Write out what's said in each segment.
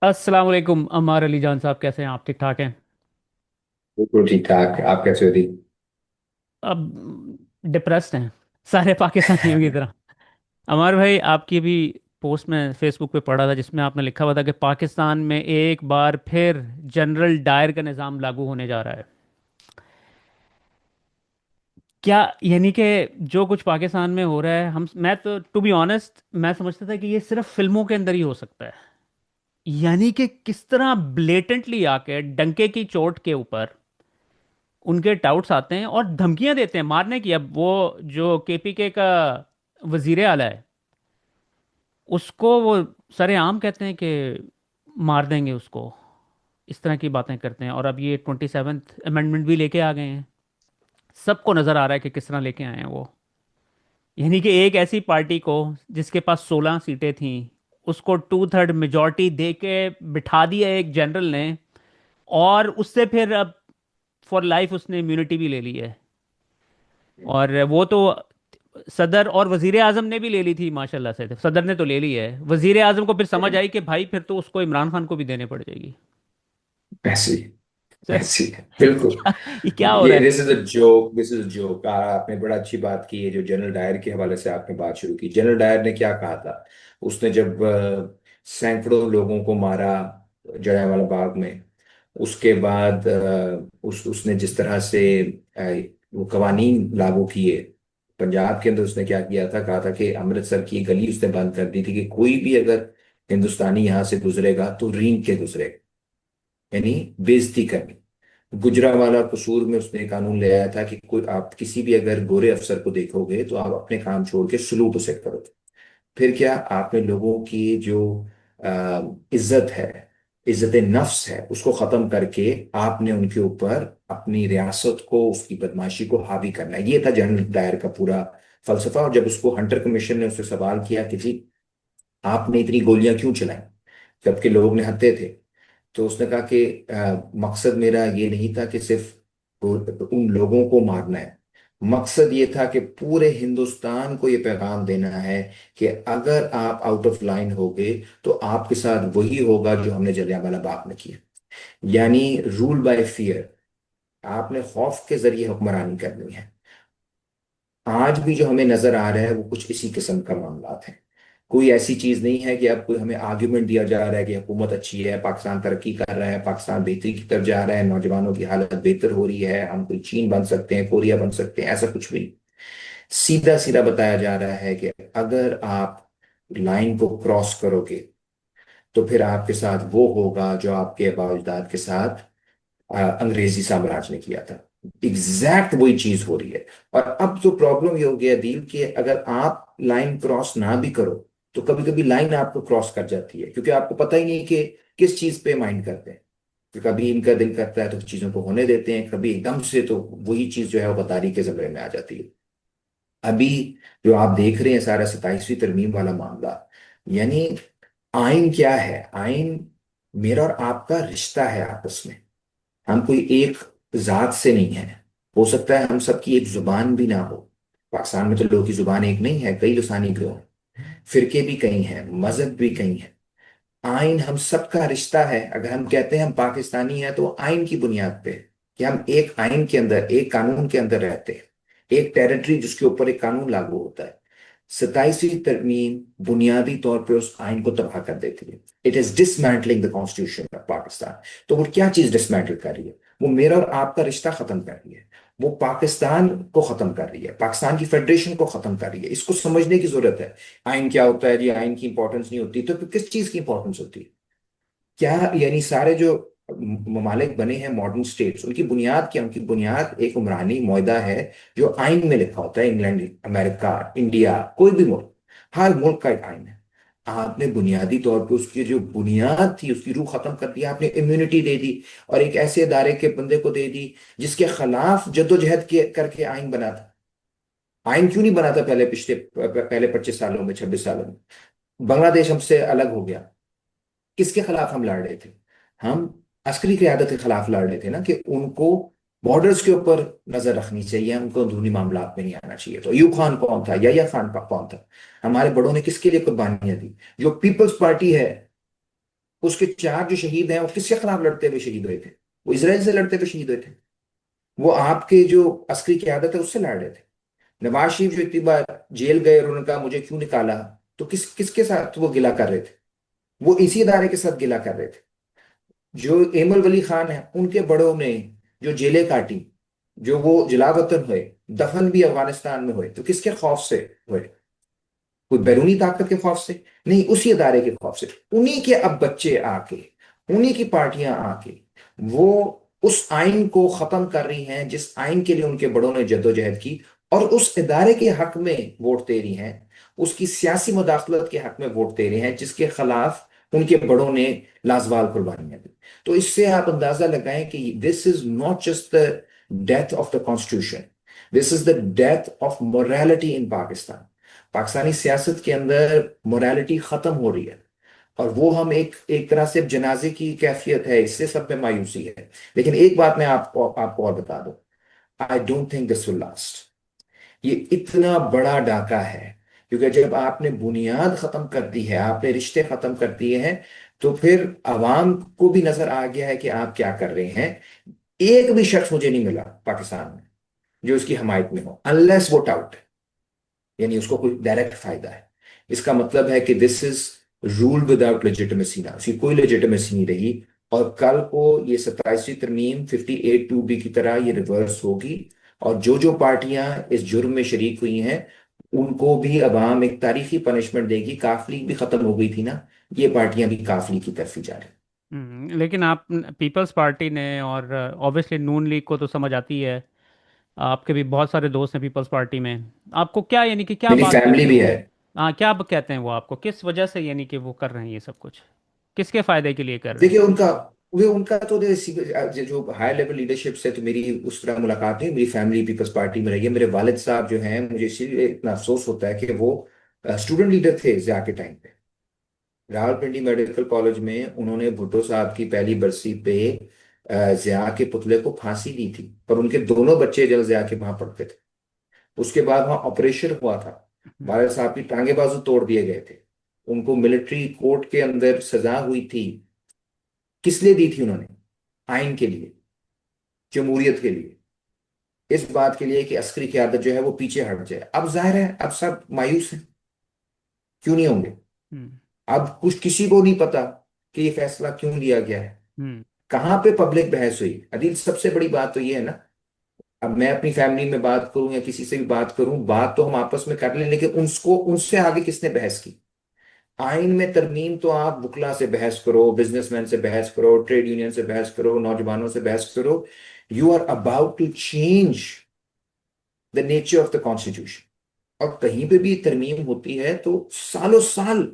अस्सलाम वालेकुम अम्मार अली जान साहब, कैसे हैं आप? ठीक ठाक हैं? बिल्कुल ठीक ठाक। आप कैसे हो दी? अब डिप्रेस्ड हैं सारे पाकिस्तानियों की तरह। अमर भाई, आपकी भी पोस्ट में फेसबुक पे पढ़ा था जिसमें आपने लिखा हुआ था कि पाकिस्तान में एक बार फिर जनरल डायर का निज़ाम लागू होने जा रहा है। क्या यानी कि जो कुछ पाकिस्तान में हो रहा है, हम मैं तो टू बी ऑनेस्ट मैं समझता था कि ये सिर्फ फिल्मों के अंदर ही हो सकता है। यानी कि किस तरह ब्लेटेंटली आके डंके की चोट के ऊपर उनके डाउट्स आते हैं और धमकियां देते हैं मारने की। अब वो जो केपीके का वजीर आला है, उसको वो सरेआम कहते हैं कि मार देंगे उसको। इस तरह की बातें करते हैं। और अब ये 27th अमेंडमेंट भी लेके आ गए हैं। सबको नजर आ रहा है कि किस तरह लेके आए हैं वो। यानी कि एक ऐसी पार्टी को जिसके पास 16 सीटें थीं, उसको 2/3 मेजोरिटी दे के बिठा दिया एक जनरल ने। और उससे फिर अब फॉर लाइफ उसने इम्यूनिटी भी ले ली है। और वो तो सदर और वजीर आजम ने भी ले ली थी माशाल्लाह से। सदर ने तो ले ली है, वजीर आजम को फिर समझ आई कि भाई फिर तो उसको इमरान खान को भी देने पड़ जाएगी। ऐसी सर, ऐसी बिल्कुल। ये क्या हो रहा ये है? This is a joke, this is a joke. आपने बड़ा अच्छी बात की है। जो जनरल डायर के हवाले से आपने बात शुरू की, जनरल डायर ने क्या कहा था? उसने जब सैकड़ों लोगों को मारा जलियांवाला बाग में, उसके बाद उसने जिस तरह से वो कवानीन लागू किए पंजाब के अंदर, उसने क्या किया था? कहा था कि अमृतसर की गली उसने बंद कर दी थी कि कोई भी अगर हिंदुस्तानी यहाँ से गुजरेगा तो रींग के गुजरेगा, यानी बेइज्जती करनी। गुजरांवाला कसूर में उसने एक कानून ले आया था कि कोई आप किसी भी अगर गोरे अफसर को देखोगे तो आप अपने काम छोड़ के सलूट उसे करोगे। फिर क्या आपने लोगों की जो इज्जत है, इज्जत नफ्स है, उसको खत्म करके आपने उनके ऊपर अपनी रियासत को, उसकी बदमाशी को हावी करना है। ये था जनरल डायर का पूरा फलसफा। और जब उसको हंटर कमीशन ने उससे सवाल किया कि जी आपने इतनी गोलियां क्यों चलाई जबकि लोग निहत्थे थे, तो उसने कहा कि मकसद मेरा ये नहीं था कि सिर्फ उन लोगों को मारना है। मकसद ये था कि पूरे हिंदुस्तान को ये पैगाम देना है कि अगर आप आउट ऑफ लाइन होगे तो आपके साथ वही होगा जो हमने जलियांवाला बाग में किया। यानी रूल बाय फियर। आपने खौफ के जरिए हुक्मरानी करनी है। आज भी जो हमें नजर आ रहा है वो कुछ इसी किस्म का मामला है। कोई ऐसी चीज नहीं है कि अब कोई हमें आर्ग्यूमेंट दिया जा रहा है कि हुकूमत अच्छी है, पाकिस्तान तरक्की कर रहा है, पाकिस्तान बेहतरी की तरफ जा रहा है, नौजवानों की हालत बेहतर हो रही है, हम कोई चीन बन सकते हैं, कोरिया बन सकते हैं। ऐसा कुछ भी नहीं। सीधा सीधा बताया जा रहा है कि अगर आप लाइन को क्रॉस करोगे तो फिर आपके साथ वो होगा जो आपके बाप के साथ अंग्रेजी साम्राज्य ने किया था। एग्जैक्ट वही चीज हो रही है। और अब जो प्रॉब्लम ये हो गया दिल कि अगर आप लाइन क्रॉस ना भी करो तो कभी कभी लाइन आपको क्रॉस कर जाती है, क्योंकि आपको पता ही नहीं कि किस चीज पे माइंड करते हैं। कि कभी इनका दिल करता है तो चीजों को होने देते हैं, कभी एकदम से तो वही चीज जो है वो गद्दारी के जमरे में आ जाती है। अभी जो आप देख रहे हैं सारा 27वीं तरमीम वाला मामला, यानी आइन क्या है? आइन मेरा और आपका रिश्ता है आपस में। हम कोई एक जात से नहीं है। हो सकता है हम सबकी एक जुबान भी ना हो। पाकिस्तान में तो लोगों की जुबान एक नहीं है, कई लसानी गिरोह हैं, फिरके भी कई हैं, मजहब भी कई हैं। आइन हम सबका रिश्ता है। अगर हम कहते हैं हम पाकिस्तानी हैं तो आइन की बुनियाद पे कि हम एक आइन के अंदर, एक कानून के अंदर रहते हैं, एक टेरिटरी जिसके ऊपर एक कानून लागू होता है। 27वीं तरमीम बुनियादी तौर पे उस आइन को तबाह कर देती है। It is dismantling the constitution of Pakistan. तो वो क्या चीज डिसमेंटल कर रही है? वो मेरा और आपका रिश्ता खत्म कर रही है। वो पाकिस्तान को खत्म कर रही है, पाकिस्तान की फेडरेशन को खत्म कर रही है। इसको समझने की जरूरत है। आइन क्या होता है जी? आइन की इंपॉर्टेंस नहीं होती तो फिर किस चीज की इंपॉर्टेंस होती है? क्या यानी सारे जो ममालिक बने हैं मॉडर्न स्टेट्स, उनकी बुनियाद क्या? उनकी बुनियाद एक उमरानी मुआहदा है जो आइन में लिखा होता है। इंग्लैंड, अमेरिका, इंडिया, कोई भी मुल्क, हर मुल्क का एक आइन है। आपने बुनियादी तौर पे उसकी जो बुनियाद थी उसकी रूह खत्म कर दी। आपने इम्यूनिटी दे दी और एक ऐसे इदारे के बंदे को दे दी जिसके खिलाफ जद्दोजहद करके आइन बना था। आइन क्यों नहीं बना था पहले? पहले 25 सालों में, 26 सालों में बांग्लादेश हमसे अलग हो गया। किसके खिलाफ हम लड़ रहे थे? हम अस्करी क़यादत के खिलाफ लड़ रहे थे ना, कि उनको बॉर्डर्स के ऊपर नजर रखनी चाहिए, उनको अंदरूनी मामलात में नहीं आना चाहिए। तो अयूब खान कौन था? या खान कौन था? हमारे बड़ों ने किसके लिए कुर्बानियां दी? जो पीपल्स पार्टी है उसके 4 जो शहीद हैं वो किसके खिलाफ लड़ते हुए शहीद हुए थे? वो इसराइल से लड़ते हुए शहीद हुए थे। वो आपके जो अस्करी क़यादत है उससे लड़ रहे थे। नवाज शरीफ जो इतनी बार जेल गए और उन्होंने कहा मुझे क्यों निकाला, तो किसके साथ वो गिला कर रहे थे? वो इसी इदारे के साथ गिला कर रहे थे। जो एमल वली खान है उनके बड़ों ने जो जेलें काटी, जो वो जलावतन हुए, दफन भी अफगानिस्तान में हुए, तो किसके खौफ से हुए? कोई बैरूनी ताकत के खौफ से नहीं, उसी अदारे के खौफ से। उन्हीं के अब बच्चे आके, उन्हीं की पार्टियां आके वो उस आइन को खत्म कर रही हैं जिस आइन के लिए उनके बड़ों ने जद्दोजहद की, और उस इदारे के हक में वोट दे रही हैं, उसकी सियासी मुदाखलत के हक में वोट दे रहे हैं जिसके खिलाफ उनके बड़ों ने लाजवाल कुर्बानियां दी। तो इससे आप अंदाजा लगाएं कि this is not just the death of the constitution, this is the death of morality in Pakistan. Pakistani सियासत के अंदर मोरालिटी खत्म हो रही है, और वो हम एक एक तरह से जनाजे की कैफियत है, इससे सब में मायूसी है। लेकिन एक बात मैं आपको और बता दूं, I don't think this will last. ये इतना बड़ा डाका है, क्योंकि जब आपने बुनियाद खत्म कर दी है, आपने रिश्ते खत्म कर दिए हैं, तो फिर अवाम को भी नजर आ गया है कि आप क्या कर रहे हैं। एक भी शख्स मुझे नहीं मिला पाकिस्तान में जो इसकी हमायत में हो, अनलेस वो टाउट है, यानी उसको कोई डायरेक्ट फायदा है। इसका मतलब है कि this is rule without legitimacy ना, उसकी कोई लेजिटिमेसी नहीं रही। और कल को ये 27वीं तरमीम 58(2)B की तरह ये रिवर्स होगी, और जो जो पार्टियां इस जुर्म में शरीक हुई हैं उनको भी अवाम एक तारीखी पनिशमेंट देगी। काफिली भी खत्म हो गई थी ना, ये पार्टियां भी काफिली की तरफ ही जा रही। लेकिन आप पीपल्स पार्टी ने और ऑब्वियसली नून लीग को तो समझ आती है। आपके भी बहुत सारे दोस्त हैं पीपल्स पार्टी में। आपको क्या यानी कि क्या मेरी बात फैमिली लगती है भी वो? है। हाँ, क्या कहते हैं वो आपको, किस वजह से यानी कि वो कर रहे हैं ये सब कुछ, किसके फायदे के लिए कर रहे हैं? देखिए उनका, वे उनका तो जो हाई लेवल लीडरशिप से तो मेरी उस तरह मुलाकात नहीं, मेरी फैमिली पीपल्स पार्टी में रही है। मेरे वालिद साहब जो हैं, मुझे इसीलिए इतना अफसोस होता है कि वो स्टूडेंट लीडर थे ज़िया के टाइम पे। रावलपिंडी मेडिकल कॉलेज में उन्होंने भुट्टो साहब की पहली बरसी पे ज़िया के पुतले को फांसी दी थी, पर उनके दोनों बच्चे जब ज़िया के वहां पढ़ते थे। उसके बाद वहां ऑपरेशन हुआ था, हम्म। वालिद साहब की टांगे बाजू तोड़ दिए गए थे, उनको मिलिट्री कोर्ट के अंदर सजा हुई थी। किस लिए दी थी उन्होंने? आइन के लिए, जमहूरियत के लिए, इस बात के लिए कि अस्करी क़यादत जो है वो पीछे हट जाए। अब जाहिर है अब सब मायूस हैं, क्यों नहीं होंगे? हम्म। अब कुछ किसी को नहीं पता कि ये फैसला क्यों लिया गया है, हम्म। कहाँ पे पब्लिक बहस हुई। अदिल, सबसे बड़ी बात तो ये है ना, अब मैं अपनी फैमिली में बात करूं या किसी से भी बात करूं, बात तो हम आपस में कर लें, लेकिन उसको उनसे आगे किसने बहस की? आइन में तरमीम तो आप बुकला से बहस करो, बिजनेसमैन से बहस करो, ट्रेड यूनियन से बहस करो, नौजवानों से बहस करो। You are about to change the nature of the constitution. और कहीं पे भी तरमीम होती है तो सालों साल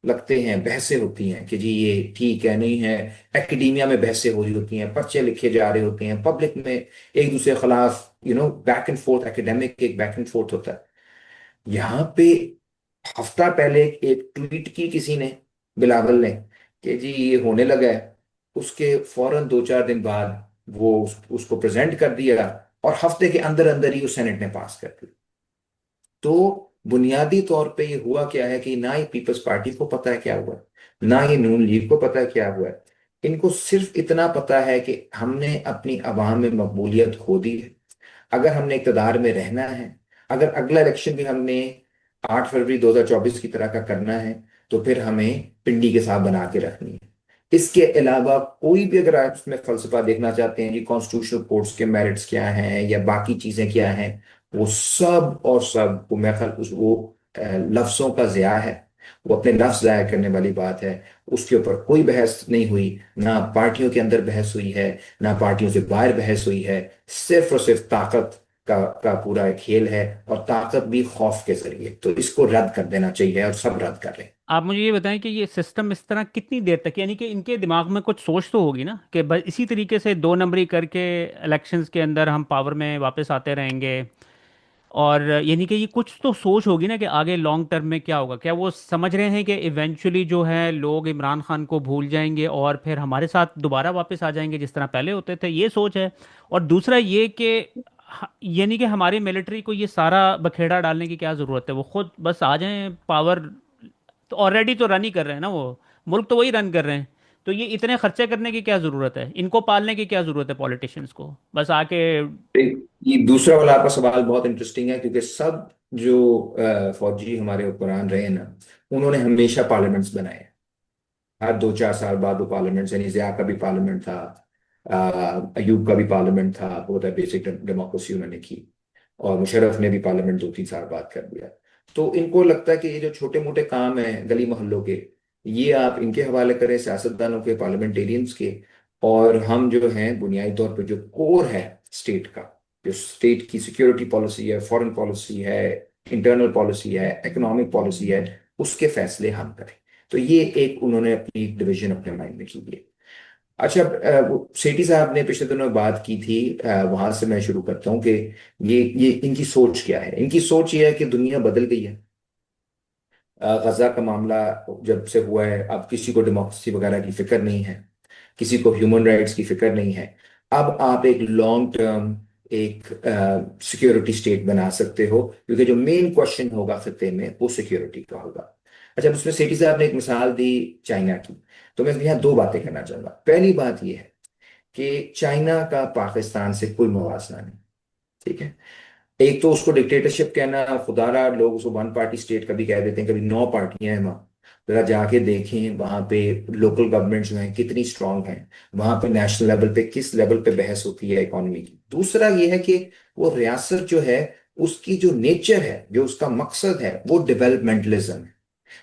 लगते हैं, बहसें होती हैं कि जी ये ठीक है नहीं है। एकेडमिया में बहसें हो रही होती हैं, पर्चे लिखे जा रहे होते हैं, पब्लिक में एक दूसरे के खिलाफ बैक एंड फोर्थ, एकेडमिक एक बैक एंड फोर्थ होता है। यहाँ पे हफ्ता पहले एक ट्वीट की किसी ने, बिलावल ने, कि जी ये होने लगा है, उसके फौरन 2-4 दिन बाद वो उसको प्रेजेंट कर दिया, और हफ्ते के अंदर अंदर ही उस सेनेट ने पास कर दिया। तो बुनियादी तौर पे ये हुआ क्या है कि ना ये पीपल्स पार्टी को पता है क्या हुआ है, ना ये नून लीग को पता है क्या हुआ है। इनको सिर्फ इतना पता है कि हमने अपनी आवाम में मकबूलियत खो दी है। अगर हमने इक़्तिदार में रहना है, अगर अगला इलेक्शन भी हमने 8 फरवरी 2024 की तरह का करना है, तो फिर हमें पिंडी के साथ बना के रखनी है। इसके अलावा कोई भी, अगर आप इसमें फलसफा देखना चाहते हैं जी, कॉन्स्टिट्यूशनल कोर्ट्स के मेरिट्स क्या हैं या बाकी चीजें क्या हैं, वो सब और सब वो मैं ख्याल उस वो लफ्जों का ज़िया है। वो अपने लफ्ज ज़ाया करने वाली बात है। उसके ऊपर कोई बहस नहीं हुई, ना पार्टियों के अंदर बहस हुई है, ना पार्टियों से बाहर बहस हुई है। सिर्फ और सिर्फ ताकत का पूरा एक खेल है, और ताकत भी खौफ के जरिए। तो इसको रद्द कर देना चाहिए, और सब रद्द कर रहे हैं। आप मुझे ये बताएं कि ये सिस्टम इस तरह कितनी देर तक, यानी कि इनके दिमाग में कुछ सोच तो होगी ना कि बस इसी तरीके से दो नंबरी करके इलेक्शंस के अंदर हम पावर में वापस आते रहेंगे। और यानी कि ये कुछ तो सोच होगी ना कि आगे लॉन्ग टर्म में क्या होगा। क्या वो समझ रहे हैं कि इवेंचुअली जो है लोग इमरान खान को भूल जाएंगे और फिर हमारे साथ दोबारा वापस आ जाएंगे जिस तरह पहले होते थे, ये सोच है? और दूसरा ये कि यानी कि हमारे मिलिट्री को ये सारा बखेड़ा डालने की क्या ज़रूरत है, वो खुद बस आ जाएं पावर। तो ऑलरेडी तो रन ही कर रहे हैं ना वो, मुल्क तो वही रन कर रहे हैं। तो ये इतने खर्चे करने की क्या ज़रूरत है, इनको पालने की क्या ज़रूरत है पॉलिटिशियंस को, बस आके। ये दूसरा वाला आपका सवाल बहुत इंटरेस्टिंग है, क्योंकि सब जो फौजी हमारे हुक्मरान रहे हैं ना, उन्होंने हमेशा पार्लियामेंट्स बनाए हैं। हर 2-4 साल बाद वो पार्लियामेंट, यानी ज़िया का भी पार्लियामेंट था, अयूब का भी पार्लियामेंट था, बहुत बेसिक डेमोक्रेसी उन्होंने की। और मुशर्रफ ने भी पार्लियामेंट 2-3 साल बाद कर दिया। तो इनको लगता है कि ये जो छोटे मोटे काम हैं गली मोहल्लों के, ये आप इनके हवाले करें, सियासतदानों के, पार्लियामेंटेरियंस के। और हम जो हैं बुनियादी तौर पर जो कोर है स्टेट का, जो स्टेट की सिक्योरिटी पॉलिसी है, फॉरेन पॉलिसी है, इंटरनल पॉलिसी है, इकोनॉमिक पॉलिसी है, उसके फैसले हम करें। तो ये एक उन्होंने अपनी डिवीजन अपने माइंड में की है। अच्छा, सेठी साहब ने पिछले दिनों बात की थी, वहां से मैं शुरू करता हूँ कि ये इनकी सोच क्या है। इनकी सोच ये है कि दुनिया बदल गई है। गजा का मामला जब से हुआ है, अब किसी को डेमोक्रेसी वगैरह की फिक्र नहीं है, किसी को ह्यूमन राइट्स की फिक्र नहीं है। अब आप एक लॉन्ग टर्म एक सिक्योरिटी स्टेट बना सकते हो, क्योंकि जो मेन क्वेश्चन होगा खत्ते में वो सिक्योरिटी का होगा। अच्छा, उसमें सेठी साहब ने एक मिसाल दी चाइना की। तो मैं यहाँ दो बातें करना चाहूंगा। पहली बात यह है कि चाइना का पाकिस्तान से कोई मुवाजना नहीं। ठीक है। एक तो उसको डिक्टेटरशिप कहना, खुदारा लोग उसको वन पार्टी स्टेट कभी कह देते हैं, कभी 9 पार्टियां हैं वहाँ। जरा जाके देखें वहां पे लोकल गवर्नमेंट जो है कितनी स्ट्रांग है, वहां पे नेशनल लेवल पे किस लेवल पे बहस होती है इकोनॉमी की। दूसरा ये है कि वो रियासत जो है, उसकी जो नेचर है, जो उसका मकसद है, वो डेवलपमेंटलिज्म है।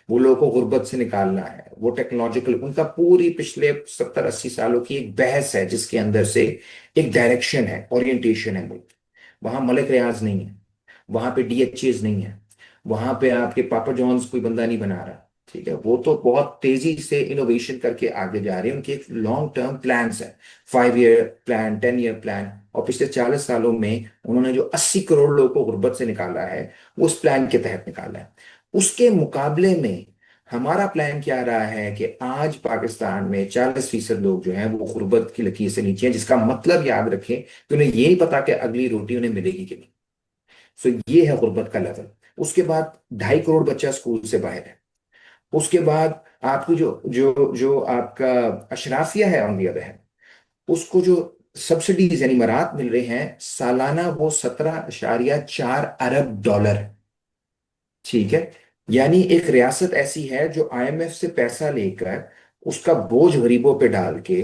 वो लोगों को गुर्बत से निकालना है। वो टेक्नोलॉजिकल, उनका पूरी पिछले 70-80 सालों की एक बहस है जिसके अंदर से एक डायरेक्शन है, ओरिएंटेशन है मुल्क। वहां मलिक रियाज नहीं है, वहां पे डीएचएस नहीं है, वहां पे आपके पापा जॉन्स कोई बंदा नहीं बना रहा। ठीक है, वो तो बहुत तेजी से इनोवेशन करके आगे जा रहे हैं। उनके एक लॉन्ग टर्म प्लान्स है, 5 ईयर प्लान, 10 ईयर प्लान। और पिछले 40 सालों में उन्होंने जो 80 करोड़ लोगों को गुर्बत से निकाला है, वो उस प्लान के तहत निकाला है। उसके मुकाबले में हमारा प्लान क्या रहा है कि आज पाकिस्तान में 40% लोग जो हैं वो गुर्बत की लकीर से नीचे हैं, जिसका मतलब याद रखें कि उन्हें ये नहीं पता कि अगली रोटी उन्हें मिलेगी कि नहीं। सो ये है गुर्बत का लेवल। उसके बाद 2.5 करोड़ बच्चा स्कूल से बाहर है। उसके बाद आपको जो जो जो आपका अशराफिया है ऑन दी अदर है, उसको जो सब्सिडीज यानी मराहत मिल रहे हैं सालाना, वो 17.4 अरब डॉलर। ठीक है। यानी एक रियासत ऐसी है जो आईएमएफ से पैसा लेकर उसका बोझ गरीबों पे डाल के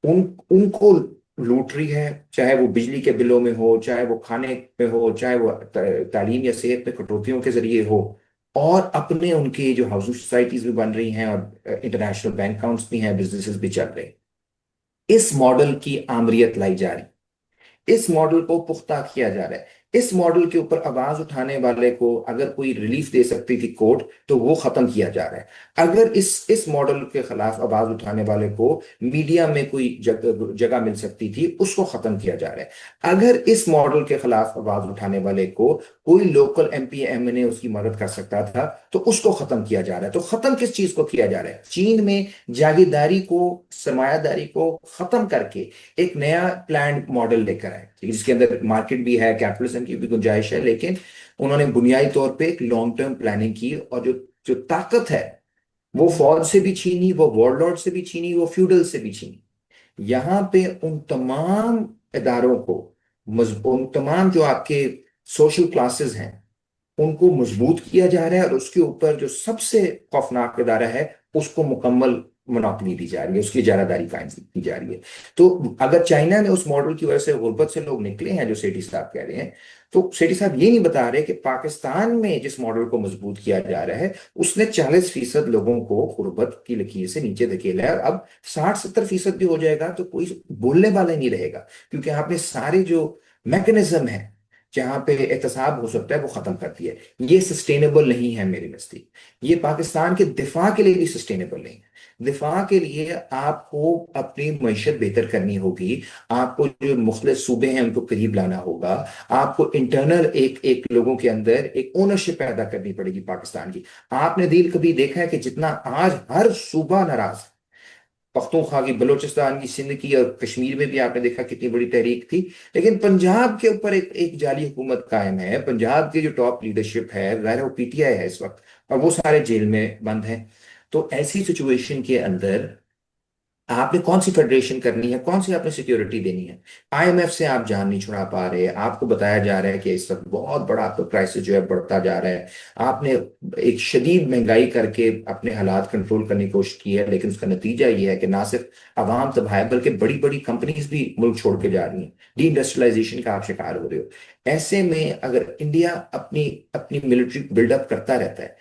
उन उनको लूट रही है, चाहे वो बिजली के बिलों में हो, चाहे वो खाने में हो, चाहे वो तालीम या सेहत में कटौतियों के जरिए हो। और अपने उनके जो हाउसिंग सोसाइटीज भी बन रही हैं और इंटरनेशनल बैंक अकाउंट्स भी हैं, बिजनेसेस भी चल रहे हैं। इस मॉडल की आमरीत लाई जा रही, इस मॉडल को पुख्ता किया जा रहा है। इस मॉडल के ऊपर आवाज उठाने वाले को अगर कोई रिलीफ दे सकती थी कोर्ट, तो वो खत्म किया जा रहा है। अगर इस मॉडल के खिलाफ आवाज उठाने वाले को मीडिया में कोई जगह मिल सकती थी, उसको खत्म किया जा रहा है। अगर इस मॉडल के खिलाफ आवाज उठाने वाले को कोई लोकल एमपी एमएनए उसकी मदद कर सकता था, तो उसको खत्म किया जा रहा है। तो खत्म किस चीज को किया जा रहा है? चीन में जागीरदारी को, सरमायादारी को खत्म करके एक नया प्लान मॉडल लेकर आए, ठीक है, जिसके अंदर मार्केट भी है, कैपिटलिज्म की भी गुंजाइश है, लेकिन उन्होंने बुनियादी तौर पे एक लॉन्ग टर्म प्लानिंग की। और जो जो ताकत है, वो फौज से भी छीनी, वो वॉरलॉर्ड से भी छीनी, वो फ्यूडल से भी छीनी। यहाँ पे उन तमाम इदारों को, उन तमाम जो आपके सोशल क्लासेस हैं, उनको मजबूत किया जा रहा है। और उसके ऊपर जो सबसे खौफनाक इदारा है, उसको मुकम्मल मोनोपोली दी जा रही है, उसकी इजारादारी कायम की जा रही है। तो अगर चाइना में उस मॉडल की वजह से गुर्बत से लोग निकले हैं, जो सेठी साहब कह रहे हैं, तो सेठी साहब ये नहीं बता रहे कि पाकिस्तान में जिस मॉडल को मजबूत किया जा रहा है, उसने 40% लोगों को गुर्बत की लकीर से नीचे धकेला है। और अब 60-70% भी हो जाएगा तो कोई बोलने वाला ही नहीं रहेगा, क्योंकि आपने सारे जो मैकेनिज्म है जहां पे एहतसाब हो सकता है, वो खत्म कर दिया है। ये सस्टेनेबल नहीं है मेरे नजदीक। ये पाकिस्तान के दिफा के लिए भी सस्टेनेबल नहीं है। दिफा के लिए आपको अपनी मैशत बेहतर करनी होगी, आपको जो मुख्तलिफ सूबे हैं उनको करीब लाना होगा, आपको इंटरनल एक एक लोगों के अंदर एक ओनरशिप पैदा करनी पड़ेगी पाकिस्तान की। आपने दिल कभी देखा है कि जितना आज हर सूबा नाराज है, पख्तूनख्वा की, बलूचिस्तान की, सिंध की, और कश्मीर में भी आपने देखा कितनी बड़ी तहरीक थी, लेकिन पंजाब के ऊपर एक एक जाली हुकूमत कायम है। पंजाब की जो टॉप लीडरशिप है, जाहिर है वो पीटीआई है इस वक्त, और वो सारे जेल में बंद हैं। तो ऐसी सिचुएशन के अंदर आपने कौन सी फेडरेशन करनी है, कौन सी आपने सिक्योरिटी देनी है? आईएमएफ से आप जान नहीं छुड़ा पा रहे, आपको बताया जा रहा है कि इस वक्त बहुत बड़ा आपका क्राइसिस जो है बढ़ता जा रहा है। आपने एक शदीद महंगाई करके अपने हालात कंट्रोल करने की कोशिश की है, लेकिन उसका नतीजा ये है कि ना सिर्फ आवाम तबाह है, बल्कि बड़ी बड़ी कंपनीज भी मुल्क छोड़ के जा रही हैं। डी इंडस्ट्रियलाइजेशन का आप शिकार हो रहे हो। ऐसे में अगर इंडिया अपनी अपनी मिलिट्री बिल्डअप करता रहता है,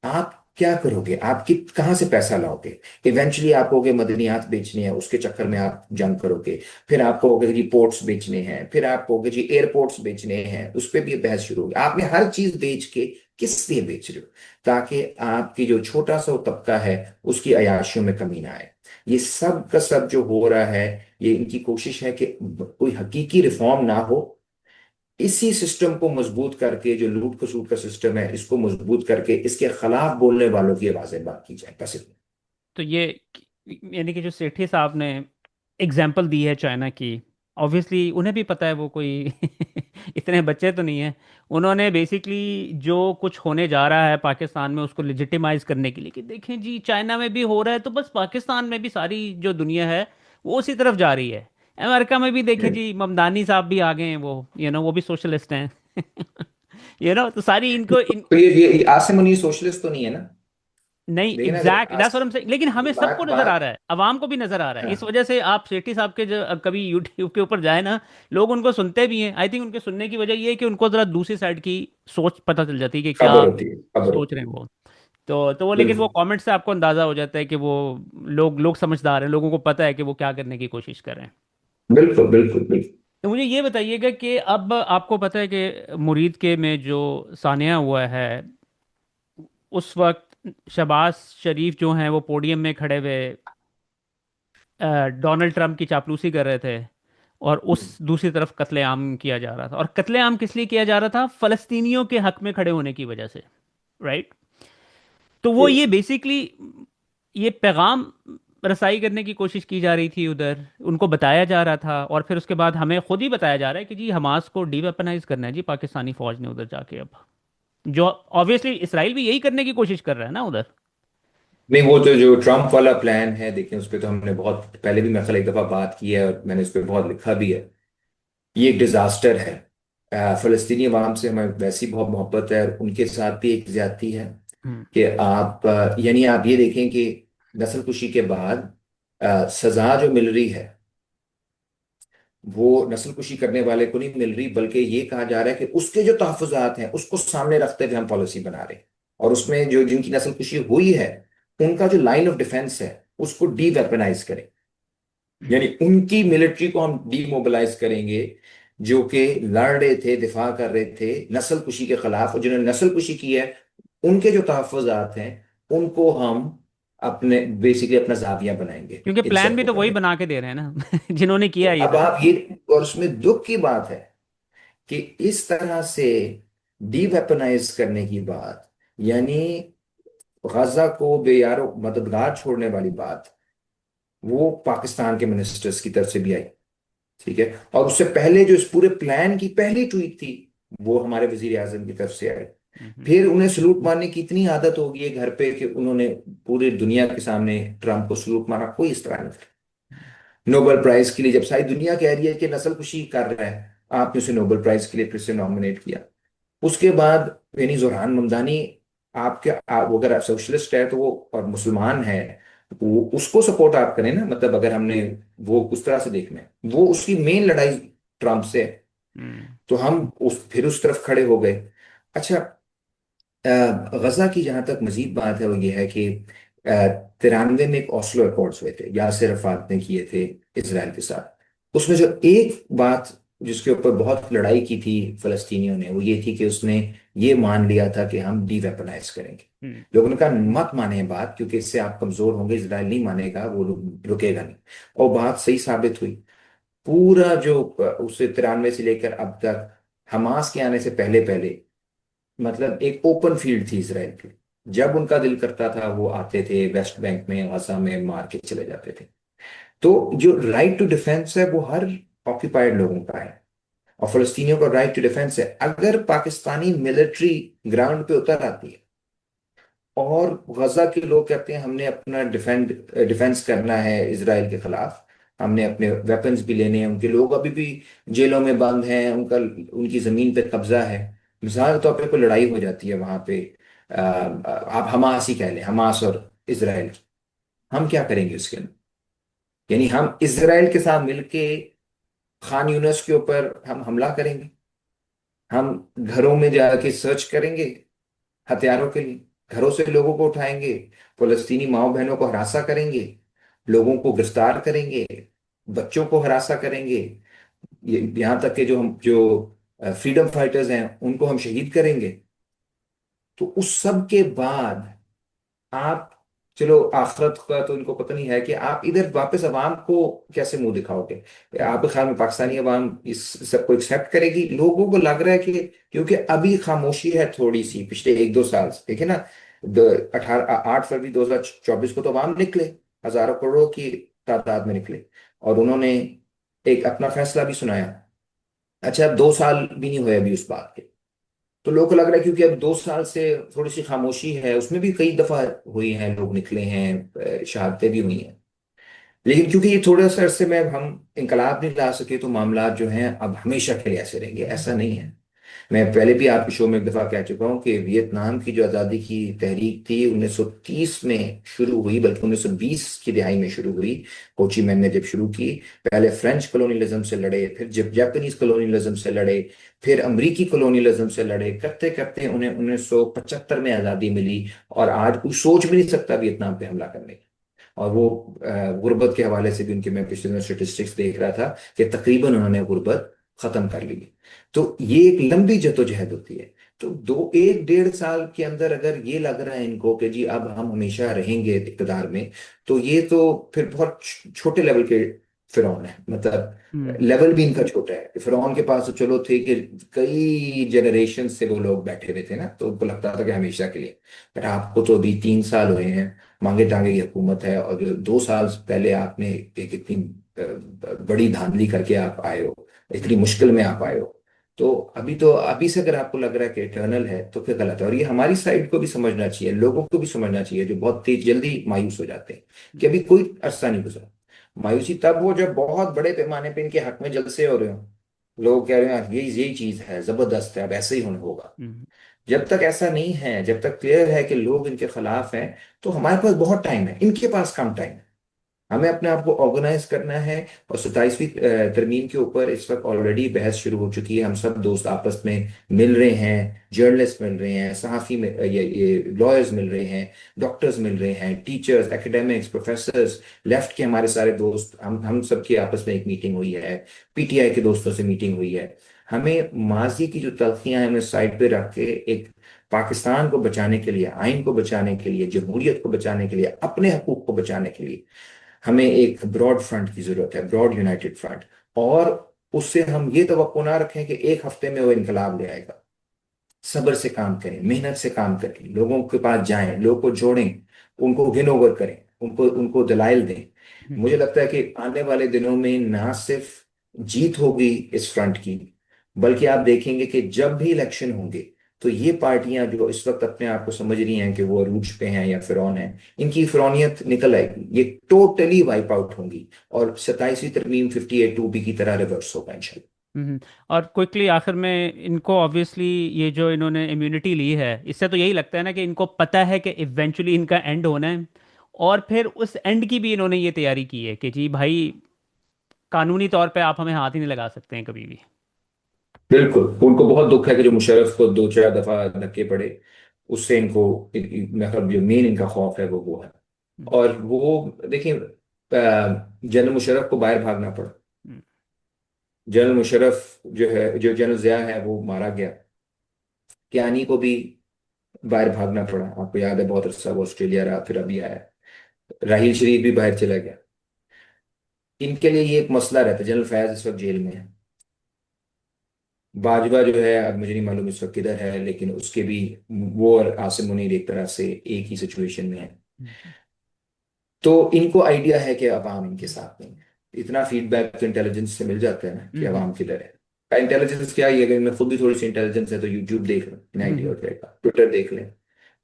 आप क्या करोगे? आप कहाँ से पैसा लाओगे? इवेंचुअली आप कहोगे मदनियात बेचनी है, उसके चक्कर में आप जंग करोगे। फिर आप कहोगे जी पोर्ट्स बेचने हैं, फिर आप कहोगे जी एयरपोर्ट्स बेचने हैं, उस पर भी बहस शुरू होगी। आपने हर चीज बेच के किस लिए बेच रहे हो? ताकि आपकी जो छोटा सा तबका है उसकी अयाशियों में कमी ना आए। ये सब का सब जो हो रहा है, ये इनकी कोशिश है कि कोई हकीकी रिफॉर्म ना हो। इसी सिस्टम को मजबूत करके, जो लूट खसूट का सिस्टम है, इसको मजबूत करके इसके खिलाफ बोलने वालों की आवाजें बात की जाए, बस इतना। तो ये यानी कि जो सेठी साहब ने एग्जाम्पल दी है चाइना की, ऑब्वियसली उन्हें भी पता है वो कोई इतने बच्चे तो नहीं है। उन्होंने बेसिकली जो कुछ होने जा रहा है पाकिस्तान में उसको लेजिटिमाइज करने के लिए कि देखें जी चाइना में भी हो रहा है, तो बस पाकिस्तान में भी सारी जो दुनिया है वो उसी तरफ जा रही है। अमेरिका में भी देखें जी, ममदानी साहब भी आ गए हैं, वो वो भी सोशलिस्ट हैं। तो सारी इनको तो ये आसिम मुनीर सोशलिस्ट तो नहीं है ना? नहीं, लेकिन अगर exact that's what I am saying, लेकिन हमें सबको बात नजर आ बात रहा है, अवाम को भी नजर आ रहा है। इस हाँ, वजह से आप सेठी साहब के जो कभी यूट्यूब के ऊपर जाए ना, लोग उनको सुनते भी हैं। आई थिंक उनके सुनने की वजह ये है कि उनको जरा दूसरी साइड की सोच पता चल जाती है कि क्या खबर होती है, खबर सोच होती रहे है। हैं वो। तो वो, लेकिन वो बिल्कुल कमेंट से आपको अंदाजा हो जाता है कि वो लोग लोग समझदार हैं, लोगों को पता है कि वो क्या करने की कोशिश कर रहे हैं। बिल्कुल बिल्कुल बिल्कुल। तो मुझे ये बताइएगा कि अब आपको पता है कि मुरीद के में जो सानिया हुआ है, उस वक्त शहबाज शरीफ जो हैं वो पोडियम में खड़े हुए डोनाल्ड ट्रंप की चापलूसी कर रहे थे, और उस दूसरी तरफ कत्लेआम किया जा रहा था। और कत्लेआम किस लिए किया जा रहा था? फलस्तीनियों के हक में खड़े होने की वजह से, राइट? तो वो ये बेसिकली ये पैगाम रसाई करने की कोशिश की जा रही थी उधर, उनको बताया जा रहा था, और फिर उसके बाद हमें खुद ही बताया जा रहा है कि जी हमास को डीवेपनाइज करना है जी पाकिस्तानी फौज ने उधर जाके। अब जो ऑब्वियसली इसराइल भी यही करने की कोशिश कर रहा है ना उधर। नहीं, वो तो जो ट्रम्प वाला प्लान है, देखिए उस पर तो हमने बहुत पहले भी, मैं ख्याल एक दफा बात की है और मैंने इस पर बहुत लिखा भी है। ये एक डिजास्टर है। फलस्तीनी अवाम से हमें वैसी बहुत मोहब्बत है, और उनके साथ भी एक ज्यादती है हम्म। कि आप यानी आप ये देखें कि नस्ल कुशी के बाद सजा जो मिल रही है, वो नस्ल कुशी करने वाले को नहीं मिल रही, बल्कि ये कहा जा रहा है कि उसके जो तहफुजात हैं उसको सामने रखते हुए हम पॉलिसी बना रहे हैं। और उसमें जो जिनकी नस्ल कुशी हुई है, उनका जो लाइन ऑफ डिफेंस है उसको डी वेपनाइज करें। यानी उनकी मिलिट्री को हम डीमोबिलाइज करेंगे, जो कि लड़ रहे थे, दिफा कर रहे थे नस्ल कुशी के खिलाफ, और जिन्होंने नस्ल कुशी की है उनके जो तहफुजात हैं उनको हम अपने बेसिकली अपना जाविया बनाएंगे क्योंकि इन प्लान भी सबको तो वही करने। बना के दे रहे हैं ना जिन्होंने तो किया ये अब था। आप ये, और उसमें दुख की बात है कि इस तरह से डी वेपनाइज करने की बात, यानी गाजा को बेयारो मददगार छोड़ने वाली बात, वो पाकिस्तान के मिनिस्टर्स की तरफ से भी आई। ठीक है, और उससे पहले जो इस पूरे प्लान की पहली ट्वीट थी, वो हमारे वजीर आजम की तरफ से आई। हम्म। फिर उन्हें सलूट मारने की इतनी आदत हो गई है घर पे कि उन्होंने पूरी दुनिया के सामने ट्रंप को सलूट मारा, कोई इस तरह नहीं। नोबेल प्राइज के लिए जब सारी दुनिया कह रही है कि नस्ल कुशी कर रहा है, आपने उसे नोबेल प्राइज के लिए फिर से नॉमिनेट किया। उसके बाद यानी जोरान ममदानी, वो अगर आप सोशलिस्ट है तो वो, और मुसलमान है, वो उसको सपोर्ट आप करें ना, मतलब अगर हमने वो उस तरह से देखना है, वो उसकी मेन लड़ाई ट्रंप से है। हम्म। तो हम फिर उस तरफ खड़े हो गए। अच्छा, गजा की जहां तक मजीद बात है वो ये है कि 93 में एक ओस्लो अकॉर्ड्स हुए थे, यासिर अराफात ने किए थे इसराइल के साथ। उसमें जो एक बात जिसके ऊपर बहुत लड़ाई की थी फलस्तीनियों ने, वो ये थी कि उसने ये मान लिया था कि हम डी वेपनाइज करेंगे। हम्म। लोगों ने कहा मत माने ये बात, क्योंकि इससे आप कमजोर होंगे, इसराइल नहीं मानेगा, वो रुकेगा नहीं। और बात सही साबित हुई। पूरा जो उस 93 से लेकर अब तक, हमास के आने से पहले पहले, मतलब एक ओपन फील्ड थी इसराइल की। जब उनका दिल करता था वो आते थे, वेस्ट बैंक में गाजा में मार के चले जाते थे। तो जो राइट टू डिफेंस है वो हर ऑक्यूपाइड लोगों का है, और फलस्तीनियों का राइट टू डिफेंस है। अगर पाकिस्तानी मिलिट्री ग्राउंड पे उतर आती है और गजा के लोग कहते हैं हमने अपना डिफेंस करना है इसराइल के खिलाफ, हमने अपने वेपन्स भी लेने हैं। उनके लोग अभी भी जेलों में बंद हैं, उनकी जमीन पे कब्जा है। मिसाल के तौर पे कोई लड़ाई हो जाती है वहां पे, आप हमास ही कह लें, हमास और इसराइल की, हम क्या करेंगे उसके अंदर? यानी हम इसराइल के साथ मिलके खान यूनिस के ऊपर हम हमला करेंगे, हम घरों में जाके सर्च करेंगे हथियारों के लिए, घरों से लोगों को उठाएंगे, फलस्तीनी माओ बहनों को हरासा करेंगे, लोगों को गिरफ्तार करेंगे, बच्चों को हरासा करेंगे, यहाँ तक कि जो फ्रीडम फाइटर्स हैं उनको हम शहीद करेंगे। तो उस सब के बाद आप, चलो आखिरत का तो इनको पता नहीं है कि आप इधर वापस अवाम को कैसे मुंह दिखाओगे? आपके ख्याल में पाकिस्तानी अवाम इस सबको एक्सेप्ट करेगी? लोगों को लग रहा है कि क्योंकि अभी खामोशी है थोड़ी सी पिछले 1-2 साल से, देखिए ना, 8 फरवरी 2024 को तो अवाम निकले, हजारों करोड़ों की तादाद में निकले, और उन्होंने एक अपना फैसला भी सुनाया। अच्छा, अब 2 साल भी नहीं हुए अभी उस बात के, तो लोगों को लग रहा है क्योंकि अब 2 साल से थोड़ी सी खामोशी है, उसमें भी कई दफा हुई हैं, लोग निकले हैं, शहादतें भी हुई हैं, लेकिन क्योंकि ये थोड़े से अरसे में अब हम इंकलाब नहीं ला सके, तो मामला जो हैं अब हमेशा के लिए ऐसे रहेंगे, ऐसा नहीं है। मैं पहले भी आपके शो में एक दफा कह चुका हूं कि वियतनाम की जो आज़ादी की तहरीक थी 1930 में शुरू हुई, बल्कि 1920 की दिहाई में शुरू हुई। होची मैन ने जब शुरू की, पहले फ्रेंच कॉलोनियलिज्म से लड़े, फिर जब जापानीज कॉलोनियलिज्म से लड़े, फिर अमरीकी कॉलोनियलिज्म से लड़े, करते करते उन्हें 1975 में आज़ादी मिली। और आज कोई सोच भी नहीं सकता वियतनाम पे हमला करने की। और वो गुर्बत के हवाले से भी उनके, मैं पिछले दिनों स्टेटिस्टिक्स देख रहा था कि तकरीबन उन्होंने गुर्बत खत्म कर ली है। तो ये एक लंबी जद्दोजहद होती है। तो 1-1.5 साल के अंदर अगर ये लग रहा है इनको कि जी अब हम हमेशा रहेंगे इक़्तिदार में, तो ये तो फिर बहुत छोटे लेवल के फिरौन है, मतलब हम्म। लेवल भी इनका छोटा है। फिरौन के पास तो चलो थे कि कई जनरेशन से वो लोग बैठे हुए थे ना, तो उनको लगता था कि हमेशा के लिए। बट आपको तो अभी 3 साल हुए हैं, मांगे टांगे की हुकूमत है, और जो 2 साल पहले आपने एक इतनी बड़ी धांधली करके आप आए हो, इतनी मुश्किल में आप आए हो, तो अभी से अगर आपको लग रहा है कि इटर्नल है, तो फिर गलत है। और ये हमारी साइड को भी समझना चाहिए, लोगों को भी समझना चाहिए जो बहुत तेज जल्दी मायूस हो जाते हैं कि अभी कोई अरसा नहीं गुजरा। मायूसी तब हो जब बहुत बड़े पैमाने पे इनके हक में जलसे हो रहे हो, लोग कह रहे हैं यार यही चीज है, जबरदस्त है, अब ऐसे ही होने होगा। हम्म। जब तक ऐसा नहीं है, जब तक क्लियर है कि लोग इनके खिलाफ हैं, तो हमारे पास बहुत टाइम है, इनके पास कम टाइम है। हमें अपने आप को ऑर्गेनाइज करना है। और 27वीं तरमीम के ऊपर इस वक्त ऑलरेडी बहस शुरू हो चुकी है, हम सब दोस्त आपस में मिल रहे हैं, जर्नलिस्ट मिल रहे हैं, सहाफ़ी में ये लॉयर्स मिल रहे हैं, डॉक्टर्स मिल रहे हैं, टीचर्स, एकेडमिक्स, प्रोफेसर्स, लेफ्ट के हमारे सारे दोस्त, हम सब की आपस में एक मीटिंग हुई है, पीटीआई के दोस्तों से मीटिंग हुई है। हमें माजी की जो तलखियां हैं उन्हें साइड पे रख के एक पाकिस्तान को बचाने के लिए, आइन को बचाने के लिए, जमहूरियत को बचाने के लिए, अपने हकूक को बचाने के लिए हमें एक ब्रॉड फ्रंट की जरूरत है, ब्रॉड यूनाइटेड फ्रंट। और उससे हम ये तवक्को ना रखें कि एक हफ्ते में वो इनकलाब ले आएगा। सब्र से काम करें, मेहनत से काम करें, लोगों के पास जाएं, लोगों को जोड़ें, उनको विन ओवर करें, उनको उनको दलाइल दें। मुझे लगता है कि आने वाले दिनों में ना सिर्फ जीत होगी इस फ्रंट की, बल्कि आप देखेंगे कि जब भी इलेक्शन होंगे, तो ये पार्टियां जो इस वक्त अपने आप को समझ रही हैं कि वो अरूज पे हैं या फिरौन हैं, इनकी फिरौनियत निकल आएगी, ये टोटली वाइप आउट होंगी, और 27वीं तरमीम 58(2)B की तरह रिवर्स होगा इंशाल्लाह। और क्विकली आखिर में, इनको ऑब्वियसली ये जो इन्होंने इम्यूनिटी ली है, इससे तो यही लगता है ना कि इनको पता है कि इवेंचुअली इनका एंड होना है। और फिर उस एंड की भी इन्होंने ये तैयारी की है कि जी भाई, कानूनी तौर पे आप हमें हाथ ही नहीं लगा सकते हैं कभी भी। बिल्कुल, उनको बहुत दुख है कि जो मुशर्रफ को 2-4 दफा धक्के पड़े, उससे इनको मतलब जो मेन इनका खौफ है वो है। हम्म। और वो देखिए, जनरल मुशर्रफ को बाहर भागना पड़ा। हम्म। जनरल मुशर्रफ जो है, जो जनरल जिया है, वो मारा गया। कियानी को भी बाहर भागना पड़ा, आपको याद है, बहुत अरसा वो ऑस्ट्रेलिया रहा, फिर अभी आया। राहील शरीफ भी बाहर चला गया। इनके लिए ये एक मसला रहता है। जनरल फैज इस वक्त जेल में है। बाजवा जो है, अब मुझे नहीं मालूम इस वक्त किधर है, लेकिन उसके भी, वो और आसिम मुनीर एक तरह से एक ही सिचुएशन में है। हम्म। तो इनको आइडिया है कि अवाम इनके साथ नहीं है। इतना फीडबैक तो इंटेलिजेंस से मिल जाता है ना कि हम्म। अवाम किधर है। इंटेलिजेंस क्या ही है, अगर मैं खुद भी थोड़ी सी इंटेलिजेंस है तो यूट्यूब देख लें, इन हम्म। आइडिया हो जाएगा, ट्विटर देख लें,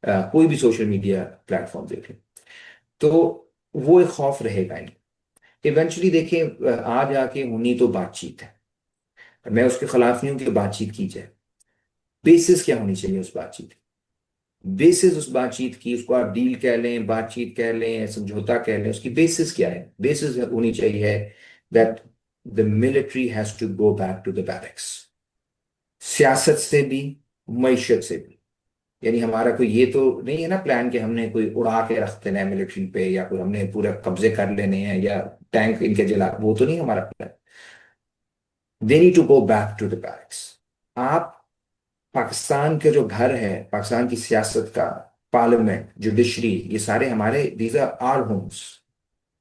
कोई भी सोशल मीडिया प्लेटफॉर्म देख लें, तो वो एक खौफ रहेगा नहीं। इवेंचुअली देखें, आज आके होनी तो बातचीत है। मैं उसके खिलाफ नहीं हूं कि बातचीत की जाए। बेसिस क्या होनी चाहिए उस बातचीत की? बेसिस उस बातचीत की, उसको आप डील कह लें, बातचीत कह लें, समझौता कह लें, उसकी बेसिस क्या है? बेसिस होनी चाहिए that the military has to go back to the barracks, सियासत से भी, मईशत से भी। यानी हमारा कोई ये तो नहीं है ना प्लान कि हमने कोई उड़ा के रख देना है मिलिट्री पे, या कोई हमने पूरा कब्जे कर लेने हैं, या टैंक इनके जला, वो तो नहीं हमारा plan. They need to go back to the barracks. आप पाकिस्तान के जो घर है, पाकिस्तान की सियासत का, पार्लियामेंट, जुडिशरी, ये सारे हमारे, these are our homes,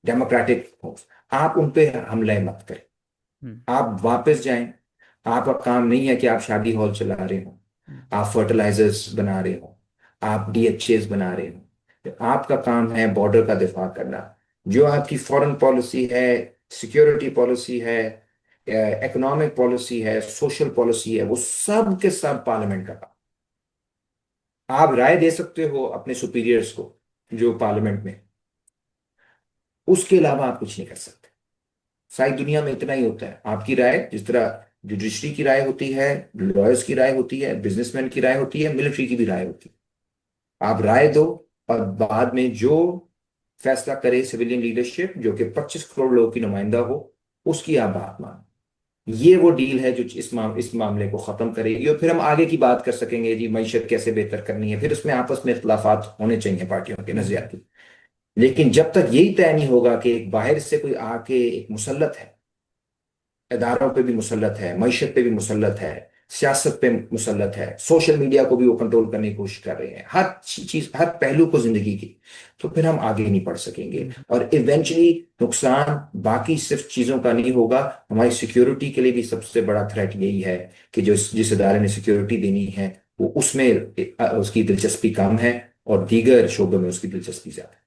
democratic homes. आप उन पे हमले मत करें। हम्म। आप वापस जाएं। आपका काम नहीं है कि आप शादी हॉल चला रहे हो, हम्म। आप फर्टिलाइजर्स बना रहे हो, आप डीएचएस बना रहे हो। आपका काम है बॉर्डर का दिफा करना। जो आपकी फॉरेन पॉलिसी है, सिक्योरिटी पॉलिसी है, इकोनॉमिक पॉलिसी है, सोशल पॉलिसी है, वो सब के सब पार्लियामेंट का काम। आप राय दे सकते हो अपने सुपीरियर्स को जो पार्लियामेंट में, उसके अलावा आप कुछ नहीं कर सकते। सारी दुनिया में इतना ही होता है। आपकी राय जिस तरह जुडिशरी की राय होती है, लॉयर्स की राय होती है, बिजनेसमैन की राय होती है, मिलिट्री की भी राय होती है। आप राय दो, और बाद में जो फैसला करे सिविलियन लीडरशिप, जो कि 25 करोड़ लोगों की नुमाइंदा हो, उसकी आप बात मानो। ये वो डील है जो इस मामले को खत्म करेगी, और फिर हम आगे की बात कर सकेंगे जी, मईशत कैसे बेहतर करनी है। फिर उसमें आपस में इख्तलाफात होने चाहिए पार्टियों के हम्म। नजरियाती। लेकिन जब तक यही तय नहीं होगा कि एक बाहर से कोई आके एक मुसल्लत है, इदारों पे भी मुसल्लत है, मईशत पे भी मुसल्लत है, सियासत पे मुसल्लत है, सोशल मीडिया को भी वो कंट्रोल करने की कोशिश कर रहे हैं, हर चीज, हर पहलू को जिंदगी की, तो फिर हम आगे नहीं बढ़ सकेंगे। हम्म। और इवेंचुअली नुकसान बाकी सिर्फ चीजों का नहीं होगा, हमारी सिक्योरिटी के लिए भी सबसे बड़ा थ्रेट यही है कि जो जिस इदारे ने सिक्योरिटी देनी है, वो उसमें उसकी दिलचस्पी कम है, और दीगर शोबों में उसकी दिलचस्पी ज्यादा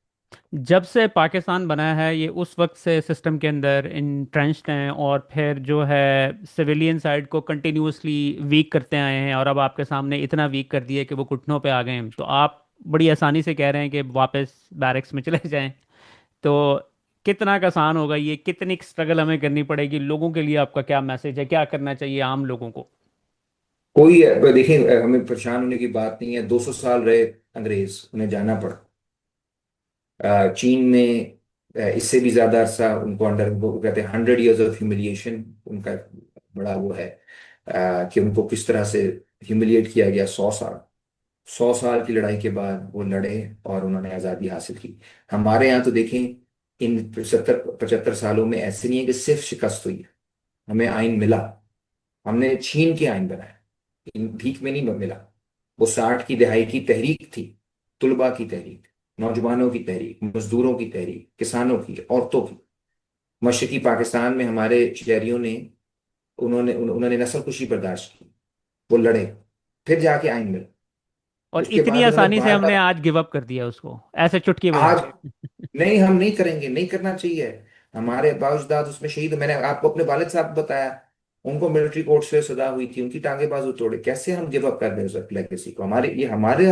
जब से पाकिस्तान बना है ये उस वक्त से सिस्टम के अंदर इंट्रेंच्ड हैं, और फिर जो है सिविलियन साइड को कंटिन्यूसली वीक करते आए हैं, और अब आपके सामने इतना वीक कर दिया कि वो घुटनों पे आ गए हैं। तो आप बड़ी आसानी से कह रहे हैं कि वापस बैरक्स में चले जाएं। तो कितना का आसान होगा ये? कितनी स्ट्रगल हमें करनी पड़ेगी? लोगों के लिए आपका क्या मैसेज है? क्या करना चाहिए आम लोगों को? कोई देखिए, हमें परेशान होने की बात नहीं है। 200 साल रहे अंग्रेज, उन्हें जाना पड़ा। चीन में इससे भी ज्यादा अरसा उनको अंडर, वो कहते हैं 100 years ऑफ ह्यूमिलिएशन। उनका बड़ा वो है कि उनको किस तरह से ह्यूमिलिएट किया गया। 100 साल, 100 साल की लड़ाई के बाद वो लड़े और उन्होंने आज़ादी हासिल की। हमारे यहाँ तो देखें, इन 70 75 सालों में ऐसे नहीं है कि सिर्फ शिकस्त हुई है। हमें आइन मिला, हमने छीन के आइन बनाया, इन भीख में नहीं मिला। वो 60 की दहाई की तहरीक थी, तुलबा की तहरीक, नौजवानों की तहरीक, मजदूरों की तहरीक, किसानों की, औरतों की। मशरकी पाकिस्तान में हमारे शहरियों ने, उन्होंने नस्ल कुशी बर्दाश्त की, वो लड़े, फिर जाके आइन मिला। और उसके इतनी बाद उन्होंने आसानी से बार हमने बार, आज गिव अप कर दिया उसको, ऐसे चुटकी बजा आज के। नहीं, हम नहीं करेंगे, नहीं करना चाहिए। हमारे बाजुदाद उसमें शहीद, मैंने आपको अपने वालिद साहब बताया, उनको मिलिट्री कोर्ट से सजा हुई थी, उनकी टांगे बाजू तोड़े। कैसे हम गिव अप कर दें उस लेगेसी को? हमारे ये हमारे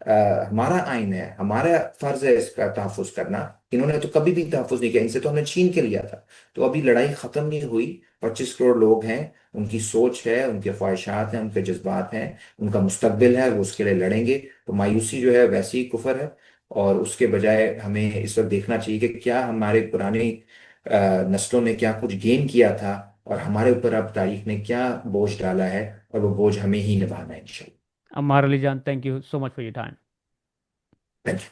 हमारा आइन है, हमारा फर्ज है इसका तहफुज करना। इन्होंने तो कभी भी तहफुज नहीं किया, इनसे तो हमने छीन के लिया था। तो अभी लड़ाई खत्म नहीं हुई। 25 करोड़ लोग हैं, उनकी सोच है, उनके ख्वाहिशात हैं, उनके जज्बात हैं, उनका मुस्तकबिल है, वो उसके लिए लड़ेंगे। तो मायूसी जो है वैसी ही कुफर है। और उसके बजाय हमें इस वक्त देखना चाहिए कि क्या हमारे पुरानी नस्लों ने क्या कुछ गेन किया था, और हमारे ऊपर अब तारीख ने क्या बोझ डाला है, और वो बोझ हमें ही निभाना है इंशाल्लाह। अम्मार अली जान, thank you so much for your time. Thank you.